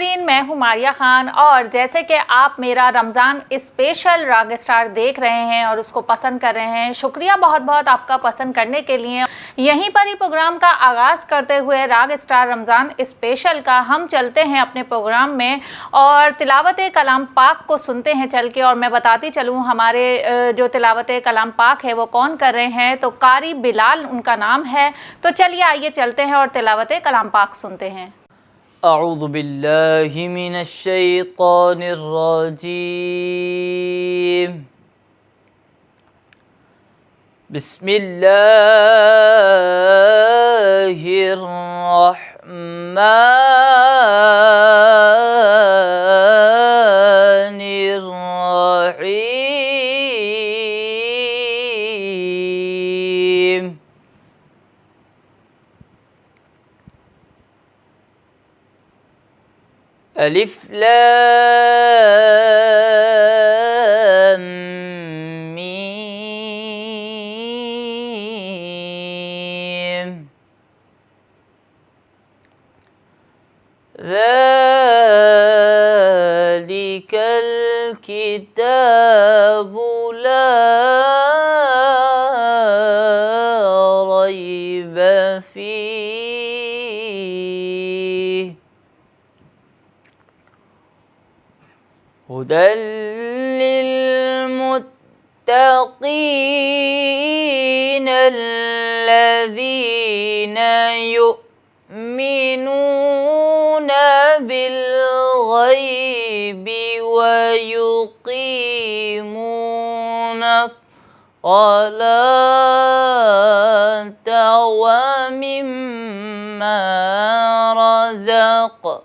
ناظرین، میں ہوں ماریہ خان، اور جیسے کہ آپ میرا رمضان اسپیشل راگ اسٹار دیکھ رہے ہیں اور اس کو پسند کر رہے ہیں، شکریہ بہت بہت آپ کا پسند کرنے کے لیے۔ یہیں پر ہی پروگرام کا آغاز کرتے ہوئے راگ اسٹار رمضان اسپیشل کا ہم چلتے ہیں اپنے پروگرام میں اور تلاوت کلام پاک کو سنتے ہیں چل کے۔ اور میں بتاتی چلوں ہمارے جو تلاوت کلام پاک ہے وہ کون کر رہے ہیں، تو قاری بلال ان کا نام ہے۔ تو چلیے آئیے چلتے ہیں اور تلاوت کلام پاک سنتے ہیں۔ اعوذ باللہ من الشیطان الرجیم، بسم اللہ الرحمن الرحیم۔ الف لام میم، ذلك الكتاب لا ريب فيه، هدى للمتقين الذين يؤمنون بالغيب ويقيمون الصلاة ومما رزقناهم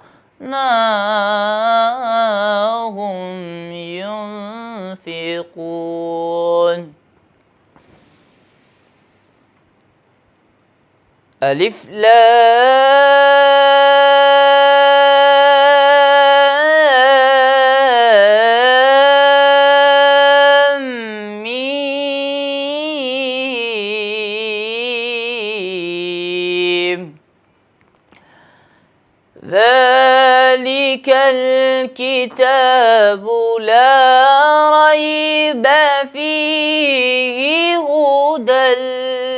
ينفقون۔ الف لام میم، ذلك الكتاب لا ريب فيه، هدى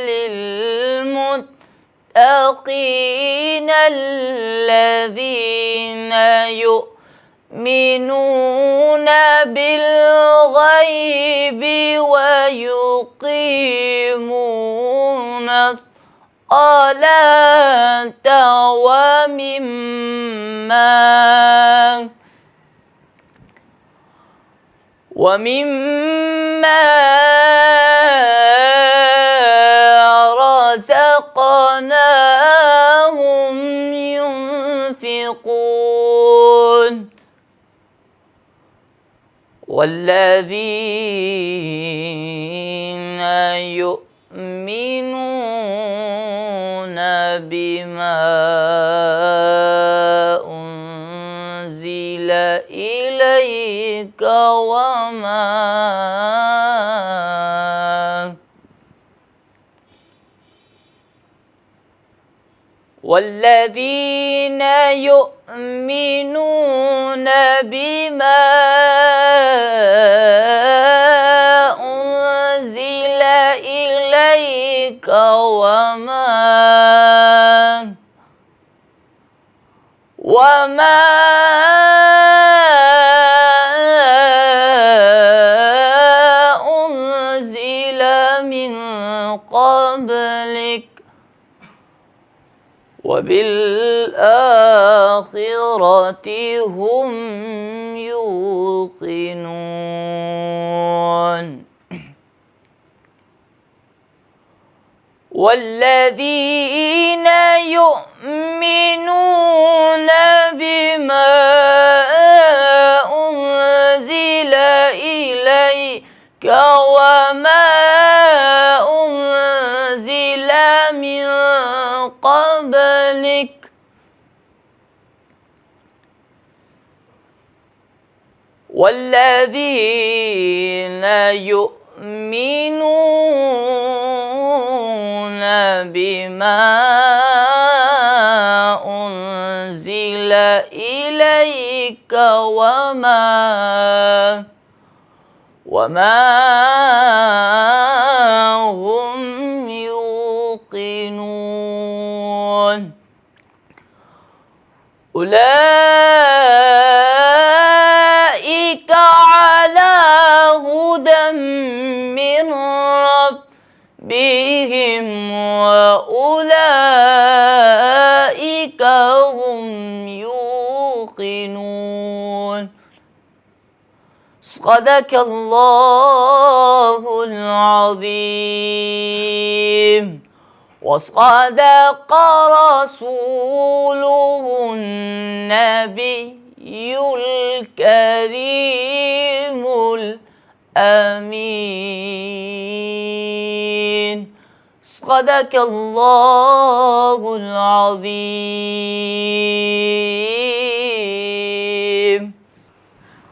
للمتقين الذين يؤمنون بالغيب ويقيمون الصلاة ومما رزقناهم ينفقون۔ والذين يؤمنون بما أنزل إليك والذين يؤمنون بما أنزل إليك وما أنزل من قبلك وبالآخرة هم يوقنون۔ والذين يؤمنون بما أنزل إليك وما أنزل من قبلك والذين يؤمنون بما أنزل إليك إليك وما هم يوقنون أولئك على هدى من ربهم وأولئك هم يوقنون صدق الله العظيم وصدق رسوله النبي الكريم الأمين صدق الله العظيم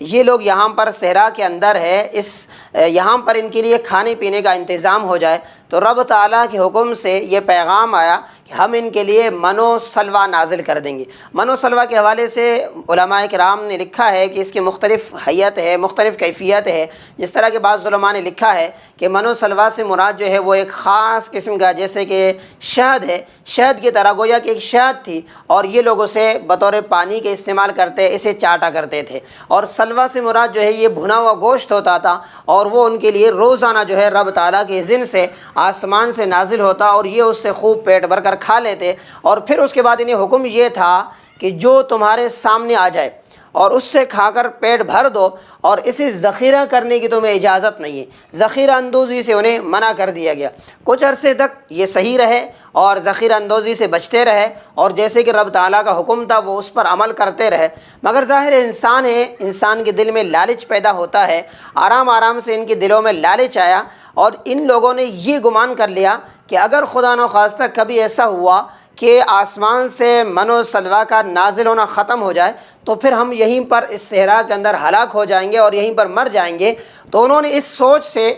یہ لوگ یہاں پر صحرا کے اندر ہے، یہاں پر ان کے لیے کھانے پینے کا انتظام ہو جائے، تو رب تعالیٰ کے حکم سے یہ پیغام آیا کہ ہم ان کے لیے من و سلوہ نازل کر دیں گے۔ من و سلوہ کے حوالے سے علماء کرام نے لکھا ہے کہ اس کی مختلف حیت ہے، مختلف کیفیت ہے۔ جس طرح کے بعض علماء نے لکھا ہے کہ من و سلوہ سے مراد جو ہے وہ ایک خاص قسم کا، جیسے کہ شہد ہے، شہد کی طرح گویا کہ ایک شہد تھی، اور یہ لوگ اسے بطور پانی کے استعمال کرتے، اسے چاٹا کرتے تھے۔ اور سلوہ سے مراد جو ہے یہ بھنا ہوا گوشت ہوتا تھا، اور وہ ان کے لیے روزانہ جو ہے رب تعالیٰ کے اذن سے آسمان سے نازل ہوتا، اور یہ اس سے خوب پیٹ بھر کر کھا لیتے۔ اور پھر اس کے بعد انہیں حکم یہ تھا کہ جو تمہارے سامنے آ جائے اور اس سے کھا کر پیٹ بھر دو، اور اسے ذخیرہ کرنے کی تمہیں اجازت نہیں ہے۔ ذخیرہ اندوزی سے انہیں منع کر دیا گیا۔ کچھ عرصے تک یہ صحیح رہے اور ذخیرہ اندوزی سے بچتے رہے، اور جیسے کہ رب تعالیٰ کا حکم تھا وہ اس پر عمل کرتے رہے۔ مگر ظاہر انسان ہے، انسان کے دل میں لالچ پیدا ہوتا ہے۔ آرام آرام سے ان کے دلوں میں لالچ آیا، اور ان لوگوں نے یہ گمان کر لیا کہ اگر خدا نخواستہ کبھی ایسا ہوا کہ آسمان سے من و سلوہ کا نازل ہونا ختم ہو جائے تو پھر ہم یہیں پر اس صحرا کے اندر ہلاک ہو جائیں گے اور یہیں پر مر جائیں گے۔ تو انہوں نے اس سوچ سے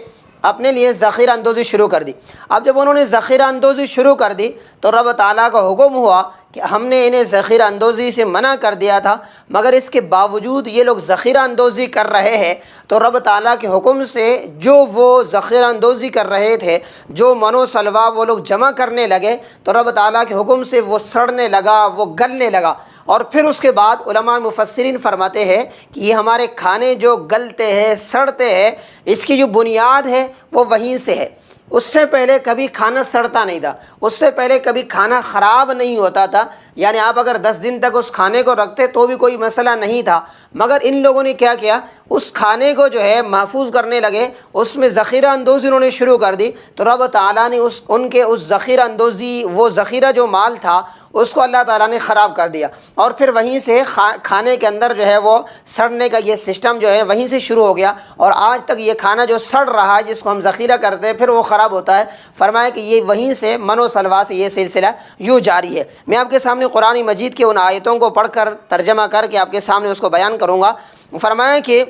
اپنے لیے ذخیرہ اندوزی شروع کر دی۔ اب جب انہوں نے ذخیرہ اندوزی شروع کر دی تو رب تعالیٰ کا حکم ہوا کہ ہم نے انہیں ذخیرہ اندوزی سے منع کر دیا تھا، مگر اس کے باوجود یہ لوگ ذخیرہ اندوزی کر رہے ہیں۔ تو رب تعالیٰ کے حکم سے جو وہ ذخیرہ اندوزی کر رہے تھے، جو من و سلوہ وہ لوگ جمع کرنے لگے، تو رب تعالیٰ کے حکم سے وہ سڑنے لگا، وہ گلنے لگا۔ اور پھر اس کے بعد علماء مفسرین فرماتے ہیں کہ یہ ہمارے کھانے جو گلتے ہیں، سڑتے ہیں، اس کی جو بنیاد ہے وہ وہیں سے ہے۔ اس سے پہلے کبھی کھانا سڑتا نہیں تھا، اس سے پہلے کبھی کھانا خراب نہیں ہوتا تھا، یعنی آپ اگر 10 دن تک اس کھانے کو رکھتے تو بھی کوئی مسئلہ نہیں تھا۔ مگر ان لوگوں نے کیا کیا، اس کھانے کو جو ہے محفوظ کرنے لگے، اس میں ذخیرہ اندوزی انہوں نے شروع کر دی۔ تو رب تعالیٰ نے ان کے اس ذخیرہ اندوزی، وہ ذخیرہ جو مال تھا اس کو اللہ تعالیٰ نے خراب کر دیا، اور پھر وہیں سے کھانے کے اندر جو ہے وہ سڑنے کا یہ سسٹم جو ہے وہیں سے شروع ہو گیا، اور آج تک یہ کھانا جو سڑ رہا ہے، جس کو ہم ذخیرہ کرتے ہیں پھر وہ خراب ہوتا ہے۔ فرمایا کہ یہ وہیں سے من و سلوہ سے یہ سلسلہ یوں جاری ہے۔ میں آپ کے سامنے قرآن مجید کے ان آیتوں کو پڑھ کر ترجمہ کر کے آپ کے سامنے اس کو بیان کروں گا۔ فرمایا کہ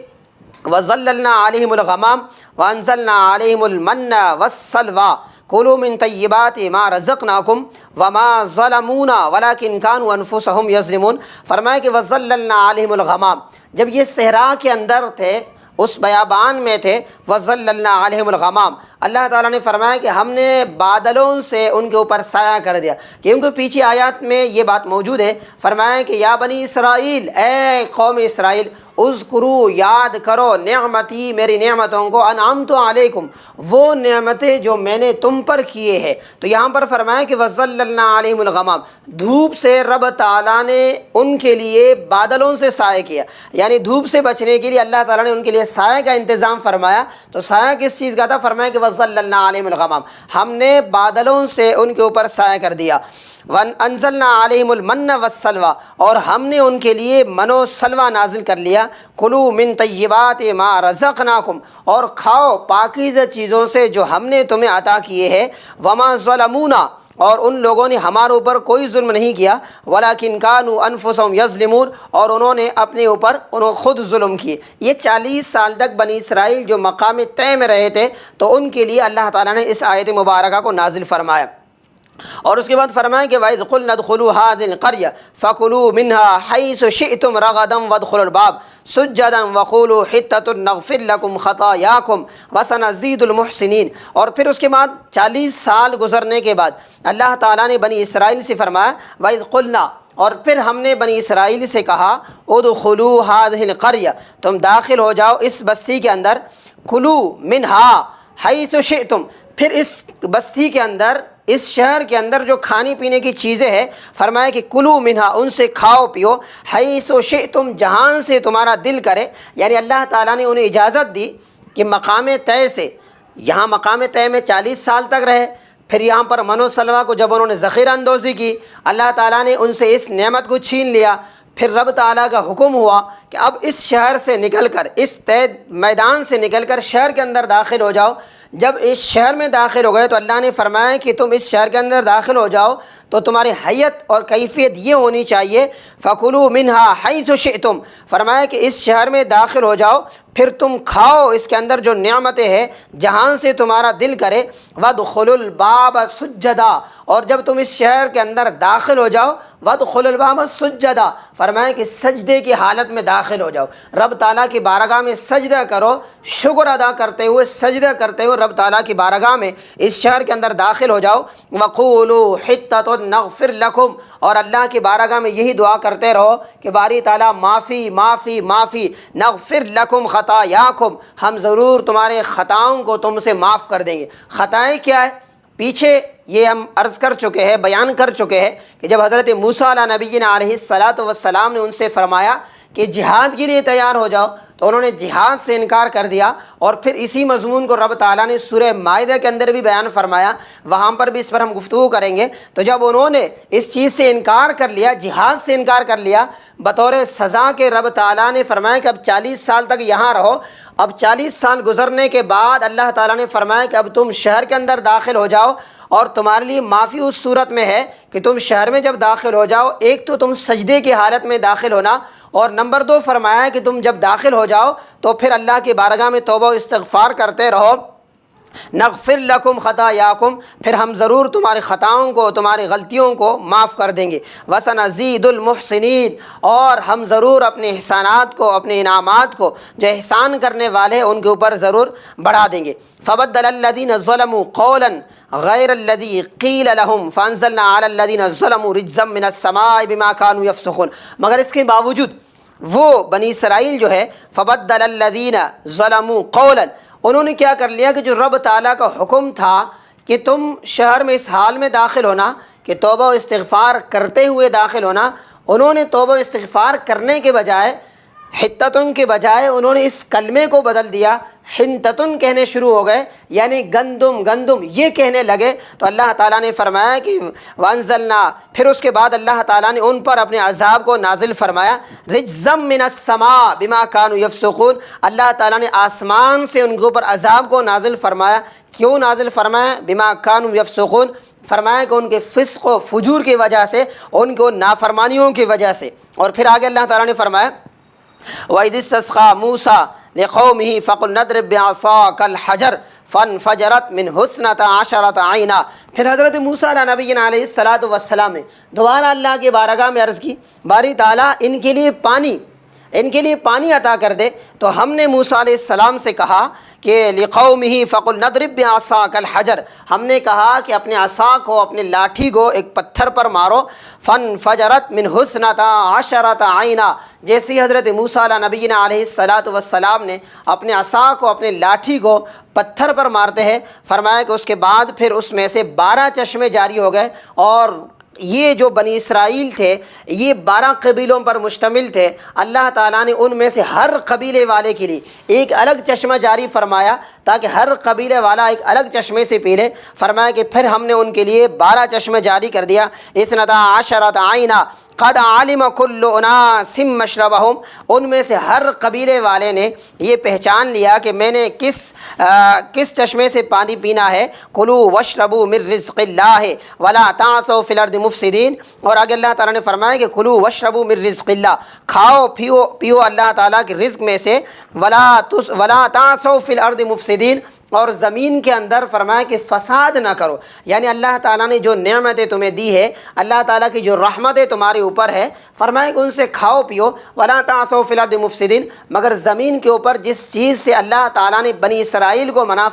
وَظَلَّلْنَا عَلَيْهِمُ الْغَمَامَ وَأَنزَلْنَا عَلَيْهِمُ الْمَنَّ وَالسَّلْوَىٰ كُلُوا مِن طَيِّبَاتِ مَا رَزَقْنَاكُمْ وَمَا ظَلَمُونَا وَلَٰكِن كَانُوا أَنفُسَهُمْ يَظْلِمُونَ۔ فرمایا کہ وَظَلَّلْنَا عَلَيْهِمُ الْغَمَامَ، جب یہ صحرا کے اندر تھے، اس بیابان میں تھے، وَظَلَّلْنَا عَلَيْهِمُ الْغَمَامَ، اللہ تعالیٰ نے فرمایا کہ ہم نے بادلوں سے ان کے اوپر سایہ کر دیا۔ کیونکہ پیچھے آیات میں یہ بات موجود ہے۔ فرمایا کہ یا بنی اسرائیل، اے قوم اسرائیل، اذکروا، یاد کرو، نعمتی، میری نعمتوں کو، انعمت علیکم، وہ نعمتیں جو میں نے تم پر کیے ہیں۔ تو یہاں پر فرمایا کہ وَظَلَّلْنَا عَلَيْهِمُ الْغَمَامَ، دھوپ سے رب تعالیٰ نے ان کے لیے بادلوں سے سایہ کیا، یعنی دھوپ سے بچنے کے لیے اللہ تعالیٰ نے ان کے لیے سایہ کا انتظام فرمایا۔ تو سایہ کس چیز کا تھا؟ فرمایا کہ وَظَلَّلْنَا عَلَيْهِمُ الْغَمَامَ، ہم نے بادلوں سے ان کے اوپر سایہ کر دیا۔ وَأَنزَلْنَا عَلَيْهِمُ الْمَنَّ وَالسَّلْوَىٰ، اور ہم نے ان کے لیے من و سلوہ نازل کر لیا۔ کُلُوا مِن طَيِّبَاتِ مَا رَزَقْنَاكُمْ، اور کھاؤ پاکیزہ چیزوں سے جو ہم نے تمہیں عطا کیے ہیں۔ وَمَا ظَلَمُونَا، اور ان لوگوں نے ہمارے اوپر کوئی ظلم نہیں کیا۔ وَلَٰكِن كَانُوا أَنفُسَهُمْ يَظْلِمُونَ، اور انہوں نے اپنے اوپر خود ظلم کیے۔ یہ 40 سال تک بنی اسرائیل جو مقام طے میں رہے تھے، تو ان کے لیے اللہ تعالیٰ نے اس آیت مبارکہ کو نازل فرمایا۔ اور اس کے بعد فرمایا کہ وَإِذْ قُلْنَا ادْخُلُوا هَٰذِهِ الْقَرْيَةَ فَكُلُوا مِنْهَا حَيْثُ شِئْتُمْ رَغَدًا وَادْخُلُوا الْبَابَ سُجَّدًا وَقُولُوا حِطَّةٌ نَغْفِرْ لَكُمْ خَطَايَاكُمْ وَسَنَزِيدُ الْمُحْسِنِينَ۔ اور پھر اس کے بعد 40 سال گزرنے کے بعد اللہ تعالیٰ نے بنی اسرائیل سے فرمایا وَإِذْ قُلْنَا، اور پھر ہم نے بنی اسرائیل سے کہا ادخلوا هذه القرية، تم داخل ہو جاؤ اس بستی کے اندر، کلوا منها حيث شئتم، پھر اس بستی کے اندر، اس شہر کے اندر جو کھانے پینے کی چیزیں ہیں، فرمایا کہ کلو منہا، ان سے کھاؤ پیو، حیث شئتم، جہاں سے تمہارا دل کرے۔ یعنی اللہ تعالیٰ نے انہیں اجازت دی کہ مقام طے سے، یہاں مقام طے میں 40 سال تک رہے، پھر یہاں پر من و سلوہ کو جب انہوں نے ذخیرہ اندوزی کی، اللہ تعالیٰ نے ان سے اس نعمت کو چھین لیا۔ پھر رب تعالیٰ کا حکم ہوا کہ اب اس شہر سے نکل کر، اس طے میدان سے نکل کر شہر کے اندر داخل ہو جاؤ۔ جب اس شہر میں داخل ہو گئے تو اللہ نے فرمایا کہ تم اس شہر کے اندر داخل ہو جاؤ تو تمہاری حیت اور کیفیت یہ ہونی چاہیے فَكُلُوا مِنْهَا حَيْثُ شِئْتُمْ، فرمایا کہ اس شہر میں داخل ہو جاؤ، پھر تم کھاؤ اس کے اندر جو نعمتیں ہیں جہاں سے تمہارا دل کرے، وَادْخُلُوا الْبَابَ سُجَّدًا، اور جب تم اس شہر کے اندر داخل ہو جاؤ وَادْخُلُوا الْبَابَ سُجَّدًا، فرمایا کہ سجدے کی حالت میں داخل ہو جاؤ، رب تعالیٰ کی بارگاہ میں سجدہ کرو، شکر ادا کرتے ہوئے سجدہ کرتے ہوئے رب تعالیٰ کی بارگاہ میں اس شہر کے اندر داخل ہو جاؤ، وَقُولُوا حِطَّةٌ نَغْفِرْ لَكُمْ، اور اللہ کی بارگاہ میں یہی دعا کرتے رہو کہ باری تعالیٰ معافی معافی معافی، نغفر لکم خطایاکم، ہم ضرور تمہارے خطاؤں کو تم سے معاف کر دیں گے۔ خطائیں کیا ہے؟ پیچھے یہ ہم عرض کر چکے ہیں، بیان کر چکے ہیں کہ جب حضرت موسیٰ علیہ نبینا علیہ السلام نے ان سے فرمایا کہ جہاد کے لیے تیار ہو جاؤ، تو انہوں نے جہاد سے انکار کر دیا، اور پھر اسی مضمون کو رب تعالیٰ نے سورہ مائدہ کے اندر بھی بیان فرمایا، وہاں پر بھی اس پر ہم گفتگو کریں گے۔ تو جب انہوں نے اس چیز سے انکار کر لیا، جہاد سے انکار کر لیا، بطور سزا کے رب تعالیٰ نے فرمایا کہ اب 40 سال تک یہاں رہو۔ اب 40 سال گزرنے کے بعد اللہ تعالیٰ نے فرمایا کہ اب تم شہر کے اندر داخل ہو جاؤ، اور تمہارے لیے معافی اس صورت میں ہے کہ تم شہر میں جب داخل ہو جاؤ، ایک تو تم سجدے کی حالت میں داخل ہونا، اور نمبر 2 فرمایا ہے کہ تم جب داخل ہو جاؤ تو پھر اللہ کی بارگاہ میں توبہ و استغفار کرتے رہو، نغفر لکم خطایاکم، پھر ہم ضرور تمہاری خطاؤں کو، تمہاری غلطیوں کو معاف کر دیں گے، وسنزید المحسنین، اور ہم ضرور اپنے احسانات کو، اپنے انعامات کو جو احسان کرنے والے ہیں ان کے اوپر ضرور بڑھا دیں گے۔ فبدل الذین ظلموا قولا غیر الذی قیل لهم فانزلنا علی الذین ظلموا رجزا من السماء بما كانوا یفسقون، مگر اس کے باوجود وہ بنی اسرائیل جو ہے فبدل الذین ظلموا قولا، انہوں نے کیا کر لیا کہ جو رب تعالیٰ کا حکم تھا کہ تم شہر میں اس حال میں داخل ہونا کہ توبہ و استغفار کرتے ہوئے داخل ہونا، انہوں نے توبہ و استغفار کرنے کے بجائے، حتتن کے بجائے انہوں نے اس کلمے کو بدل دیا، حنتتن کہنے شروع ہو گئے، یعنی گندم گندم یہ کہنے لگے۔ تو اللہ تعالیٰ نے فرمایا کہ وانزلنا، پھر اس کے بعد اللہ تعالیٰ نے ان پر اپنے عذاب کو نازل فرمایا، رجزا من السماء بما كانوا يفسقون، اللہ تعالیٰ نے آسمان سے ان کے اوپر عذاب کو نازل فرمایا۔ کیوں نازل فرمایا؟ بما كانوا يفسقون، فرمایا کہ ان کے فسق و فجور کی وجہ سے، ان کو نافرمانیوں کی وجہ سے۔ اور پھر آگے اللہ تعالیٰ نے فرمایا وَإِذِ اسْتَسْقَىٰ مُوسَىٰ لِقَوْمِهِ فَقُلْنَا اضْرِب بِّعَصَاكَ الْحَجَرَ فَانْفَجَرَتْ مِنْهُ اثْنَتَا عَشَرَةَ عَيْنًا، پھر حضرت موسیٰ علیہ نبینا علیہ السلام نے دوبارہ اللہ کی بارگاہ میں عرض کی، باری تعالیٰ ان کے لیے پانی عطا کر دے۔ تو ہم نے موسیٰ علیہ السلام سے کہا کہ لِقَوْمِهِ فَقُلْنَا اضْرِب بِّعَصَاكَ الْحَجَرَ، ہم نے کہا کہ اپنے عصا کو، اپنے لاٹھی کو ایک پتھر پر مارو، فَانْفَجَرَتْ مِنْهُ اثْنَتَا عَشَرَةَ عَيْنًا، جیسے ہی حضرت موسیٰ علیہ نبینا علیہ السلام نے اپنے عصا کو، اپنے لاٹھی کو پتھر پر مارتے ہیں، فرمایا کہ اس کے بعد پھر اس میں سے 12 چشمے جاری ہو گئے، اور یہ جو بنی اسرائیل تھے یہ 12 قبیلوں پر مشتمل تھے، اللہ تعالیٰ نے ان میں سے ہر قبیلے والے کے لیے ایک الگ چشمہ جاری فرمایا تاکہ ہر قبیلے والا ایک الگ چشمے سے پی لے۔ فرمایا کہ پھر ہم نے ان کے لیے 12 چشمے جاری کر دیا، اثنتا عشرۃ عینا قد علم کل اناس مشربہم، ان میں سے ہر قبیلے والے نے یہ پہچان لیا کہ میں نے کس چشمے سے پانی پینا ہے، کلوا واشربوا من رزق اللہ ولا تعثوا فی الارض مفسدین، اور آگے اللہ تعالیٰ نے فرمایا کہ کلوا واشربوا من رزق اللہ، کھاؤ پیو اللہ تعالیٰ کے رزق میں سے، ولا تعثوا فی الارض مفسدین، اور زمین کے اندر فرمایا کہ فساد نہ کرو، یعنی اللہ تعالیٰ نے جو نعمتیں تمہیں دی ہے، اللہ تعالیٰ کی جو رحمتیں تمہارے اوپر ہے، فرمایا کہ ان سے کھاؤ پیو، ولا تعثوا فی الارض مفسدین، مگر زمین کے اوپر جس چیز سے اللہ تعالیٰ نے بنی اسرائیل کو منع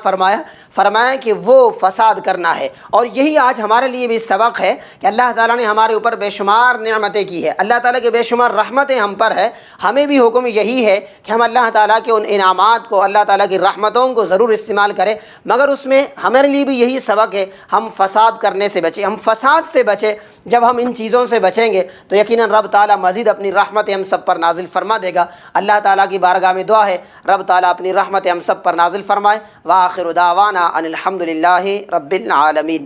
فرمایا کہ وہ فساد کرنا ہے۔ اور یہی آج ہمارے لیے بھی سبق ہے کہ اللہ تعالیٰ نے ہمارے اوپر بے شمار نعمتیں کی ہے، اللہ تعالیٰ کے بے شمار رحمتیں ہم پر ہے، ہمیں بھی حکم یہی ہے کہ ہم اللہ تعالیٰ کے ان انعامات کو، اللہ تعالیٰ کی رحمتوں کو ضرور استعمال کریں، مگر اس میں ہمارے لیے بھی یہی سبق ہے ہم فساد کرنے سے بچیں، ہم فساد سے بچیں۔ جب ہم ان چیزوں سے بچیں گے تو یقیناً رب تعالیٰ مزید اپنی رحمت ہم سب پر نازل فرما دے گا۔ اللہ تعالیٰ کی بارگاہ میں دعا ہے رب تعالیٰ اپنی رحمت ہم سب پر نازل فرمائے۔ وآخر دعوانا ان الحمد للہ رب العالمین۔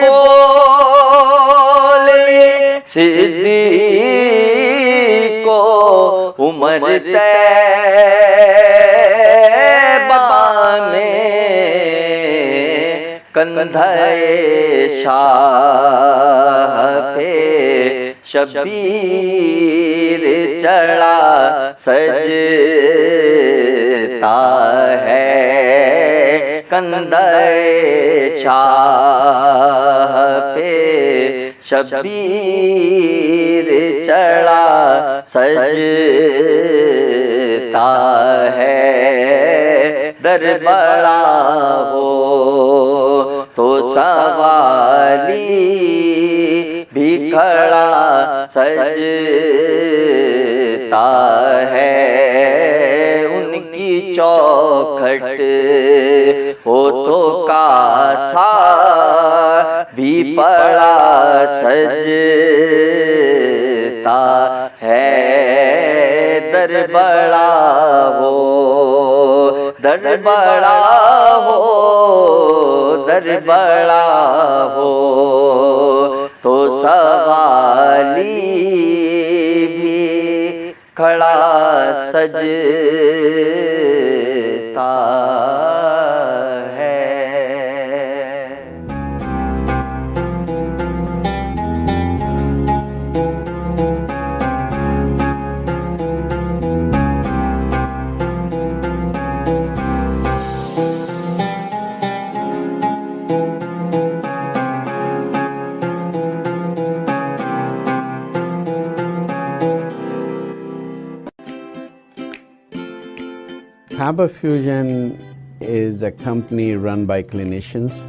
بولے صدیق کو عمر طیبہ میں کندھے شاہ پہ شبیر چڑھا سجتا ہے کندھے شاہ پہ شبیر چڑھا سجتا ہے در بڑا ہو تو سوالی بھی کھڑا سجتا ہے ان کی چوکھٹ ہو تو کاسا بھی پڑا سجتا ہے در بڑا ہو در بڑا ہو در بڑا ہو تو سوالی بھی کھڑا سجتا ہے. Hamburg Fusion is a company run by clinicians.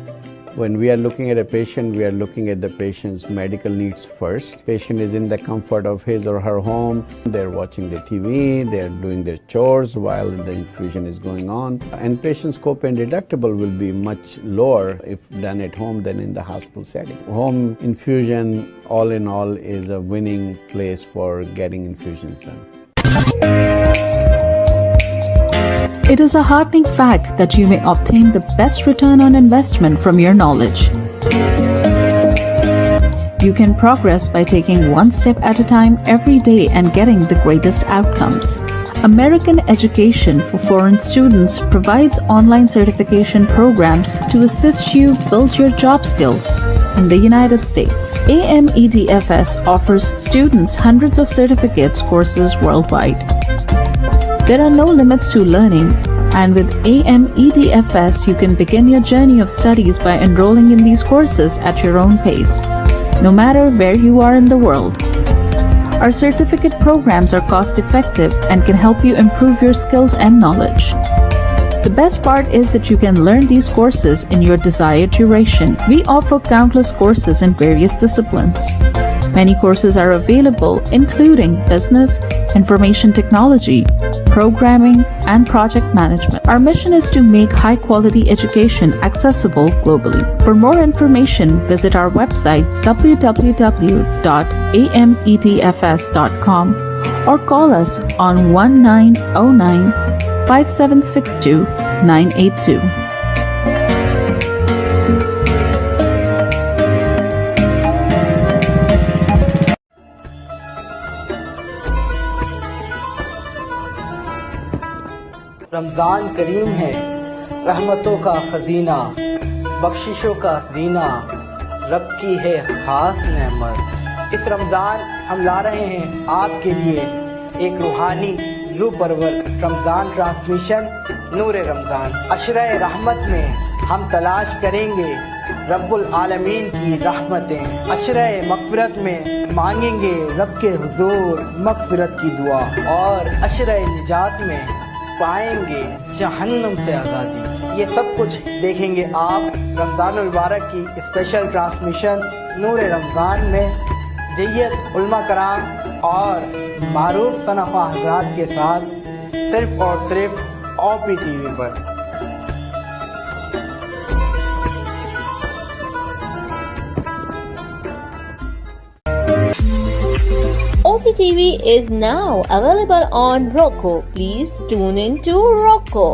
When we are looking at a patient, we are looking at the patient's medical needs first. Patient is in the comfort of his or her home. They're watching the TV, they're doing their chores while the infusion is going on. And patient's copay and deductible will be much lower if done at home than in the hospital setting. Home infusion, all in all, is a winning place for getting infusions done. It is a heartening fact that you may obtain the best return on investment from your knowledge. You can progress by taking one step at a time every day and getting the greatest outcomes. American Education for Foreign Students provides online certification programs to assist you build your job skills in the United States. AMEDFS offers students hundreds of certificates courses worldwide. There are no limits to learning, and with AMEDFS, you can begin your journey of studies by enrolling in these courses at your own pace, no matter where you are in the world. Our certificate programs are cost-effective and can help you improve your skills and knowledge. The best part is that you can learn these courses in your desired duration. We offer countless courses in various disciplines. Many courses are available, including business, information technology, programming, and project management. Our mission is to make high-quality education accessible globally. For more information, visit our website www.amedfs.com or call us on 1909-5762-982. رمضان کریم ہے رحمتوں کا خزینہ، بخششوں کا زینہ، رب کی ہے خاص نعمت. اس رمضان ہم لا رہے ہیں آپ کے لیے ایک روحانی روح پرور رمضان ٹرانسمیشن نور رمضان. عشرہ رحمت میں ہم تلاش کریں گے رب العالمین کی رحمتیں. عشرہ مغفرت میں مانگیں گے رب کے حضور مغفرت کی دعا، اور عشرہ نجات میں پائیں گے جہنم سے آزادی. یہ سب کچھ دیکھیں گے آپ رمضان المبارک کی اسپیشل ٹرانسمیشن نور رمضان میں جیت علماء کرام اور معروف صنفا حضرات کے ساتھ، صرف اور صرف OP TV per. OP TV is now available on Roku. Please tune in to Roku.